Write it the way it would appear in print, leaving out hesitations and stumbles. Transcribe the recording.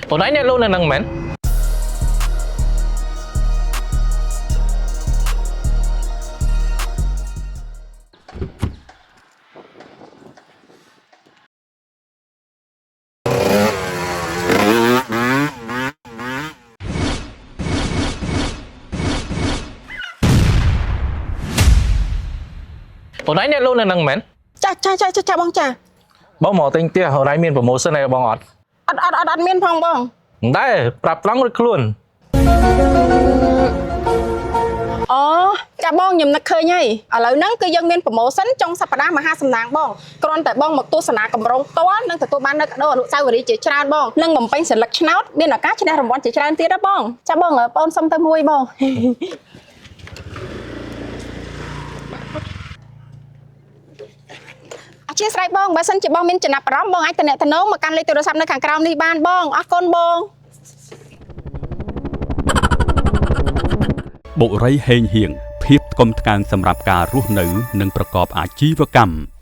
Ủa nãy nè luôn nè nâng mến. Ủa nãy nè luôn nè nâng mến. Cha bong cha. Bóng mỏ tinh tia hồi nãy miền promotion này bóng ọt. Ọt miên phong bong. Đây, prap lắm rồi luôn. ចាបងខ្ញុំនឹកឃើញហើយឥឡូវហ្នឹងគឺយើងមានប្រម៉ូសិនចុងសប្តាហ៍មហាសំណាងបងគ្រាន់តែបងមកទស្សនាកម្រងផ្ទាល់និងទទួលបាននៅកាដូអនុស្សាវរីយ៍ជាច្រើនបងនិងបំពេញសិលឹកឆ្នោតមានឱកាសឈ្នះរង្វាន់ជាច្រើនទៀតណាបងចាបងបងសុំទៅមួយបងអធិស្ឋានបងបើសិនជាបងមានចំណាប់អារម្មណ៍បងអាចតំណែងមកកាន់លេខទូរស័ព្ទនៅខាងក្រោមនេះបានបងអរគុណបង បុរីហេងហៀងភាពថ្កុំថ្កើងសម្រាប់ការរស់នៅនិងប្រកបអាជីវកម្ម